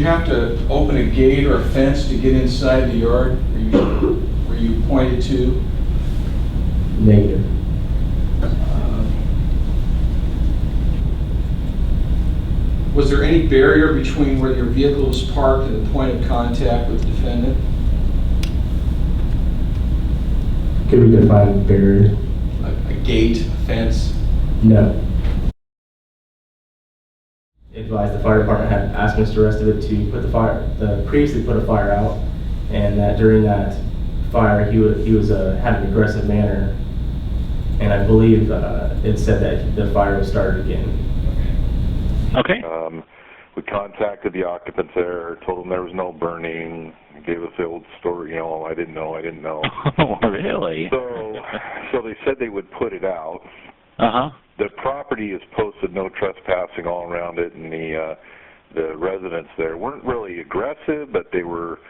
you have to open a gate or a fence to get inside the yard where you pointed to? Negative. Was there any barrier between where your vehicle was parked and the point of contact with the defendant? Could we define barrier? A gate, a fence? No. Advised the fire department had asked Mr. RailroadingRestvedt to put previously put a fire out, and that during that fire he was had an aggressive manner, and I believe it said that the fire was started again. Okay. We contacted the occupants there, told them there was no burning, gave us the old story, you know, I didn't know. Oh, really? So they said they would put it out. Uh-huh. The property is posted no trespassing all around it, and the residents there weren't really aggressive, but they were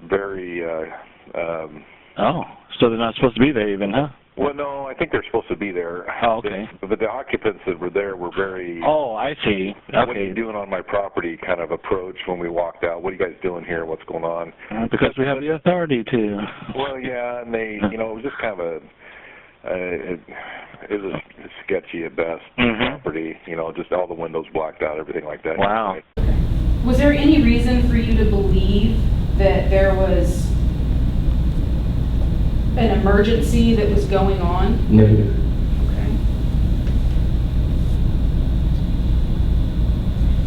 very... oh, so they're not supposed to be there even, huh? Well, no, I think they're supposed to be there. Oh, okay. But the occupants that were there were very... Oh, I see. Okay. What are you doing on my property kind of approach when we walked out. What are you guys doing here? What's going on? Because we have the authority to. Well, yeah, and they, you know, it was just kind of a... it was sketchy at best, property, you know, just all the windows blocked out, everything like that. Wow. Was there any reason for you to believe that there was an emergency that was going on? Negative. Okay.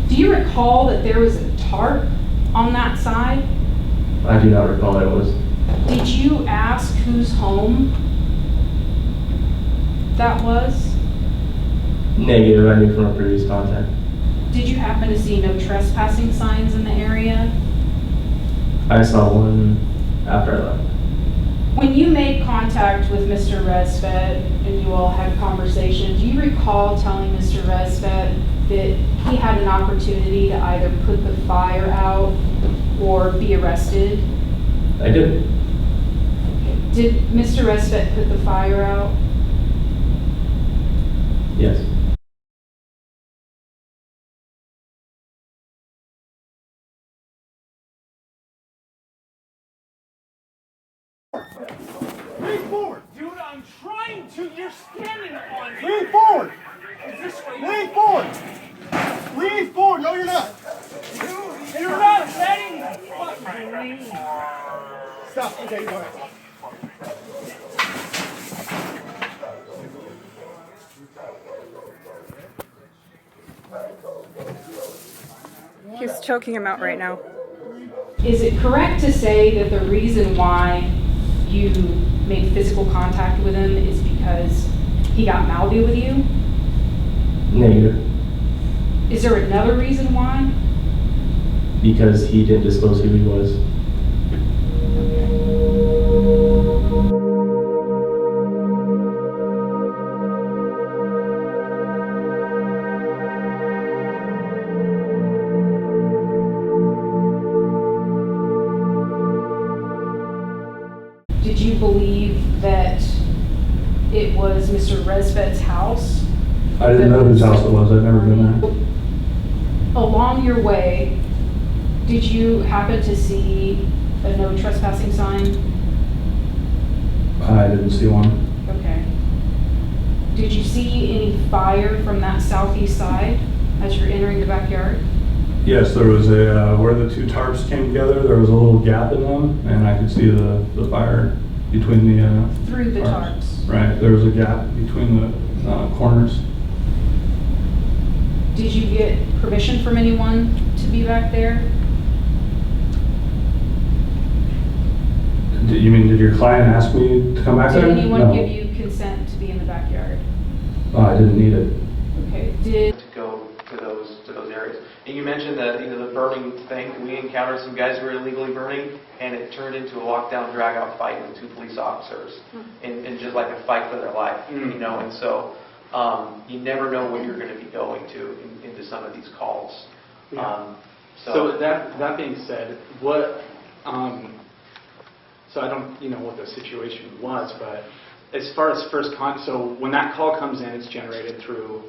Do you recall that there was a tarp on that side? I do not recall that it was. Did you ask whose home that was? Negative, I knew from a previous contact. Did you happen to see no trespassing signs in the area? I saw one after I left. When you made contact with Mr. RailroadingRestvedt and you all had conversation, do you recall telling Mr. RailroadingRestvedt that he had an opportunity to either put the fire out or be arrested? I did. Okay. Did Mr. RailroadingRestvedt put the fire out? Yes. Lean forward! Dude, I'm trying to. You're standing on me! Lean forward! Is this right? Lean forward! Lean forward! No, you're not! Dude, you're not letting me fucking lean! Stop. Okay, go ahead. He's choking him out right now. Is it correct to say that the reason why you made physical contact with him is because he got mouthy with you? Negative. Is there another reason why? Because he didn't disclose who he was. Did you believe that it was Mr. RailroadingRestvedt's house? I didn't know whose house it was. I'd never been there. Along your way, did you happen to see a no trespassing sign? I didn't see one. Okay. Did you see any fire from that southeast side as you're entering the backyard? Yes, there was a, where the two tarps came together, there was a little gap in them, and I could see the fire between the... Through the tarps. Right, there was a gap between the corners. Did you get permission from anyone to be back there? You mean, did your client ask me to come back there? Did anyone No. give you consent to be in the backyard? I didn't need it. Okay. Did to go to those areas. And you mentioned that, you know, the burning thing. We encountered some guys who were illegally burning, and it turned into a lockdown, drag-out fight with 2 police officers, and just like a fight for their life, you know. And so you never know what you're going to be going to into some of these calls. Yeah. So that being said, what? So I don't, you know, what the situation was, but as far as so when that call comes in, it's generated through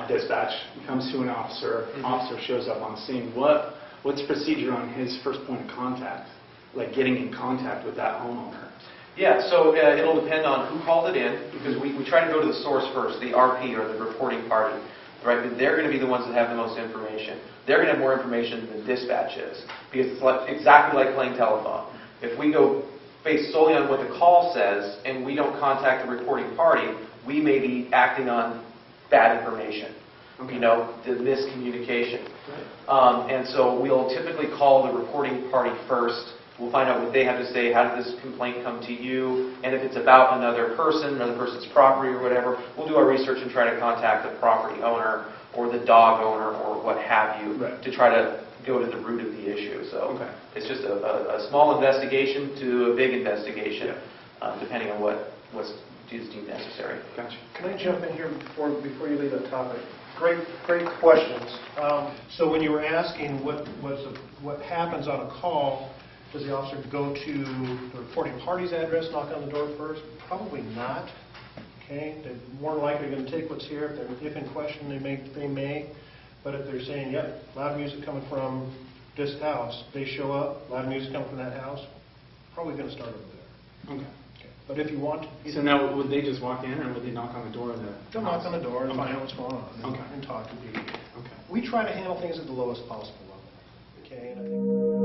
dispatch. It comes to an officer. Officer shows up on scene. What what's the procedure on his first point of contact, like getting in contact with that homeowner? Yeah, so it'll depend on who called it in, because we try to go to the source first, the RP or the reporting party, right? But they're going to be the ones that have the most information. They're going to have more information than dispatch is, because it's exactly like playing telephone. If we go based solely on what the call says and we don't contact the reporting party, we may be acting on bad information, Okay. the miscommunication. And so we'll typically call the reporting party first. We'll find out what they have to say. How did this complaint come to you? And if it's about another person's property or whatever, we'll do our research and try to contact the property owner or the dog owner or what have you to try to go to the root of the issue. So it's just a small investigation to a big investigation, depending on what's deemed necessary. Gotcha. Can I jump in here before you leave that topic? Great questions. So when you were asking what happens on a call, does the officer go to the reporting party's address, knock on the door first? Probably not. Okay, they're more likely going to take what's here. If in question, they may. But if they're saying, yep, loud music coming from this house, they show up, loud music coming from that house, probably going to start over there. Okay. But if you want, So now, would they just walk in, or would they knock on the door? They'll knock on the door and find out what's going on and talk to people. Okay. We try to handle things at the lowest possible level. Okay, and I think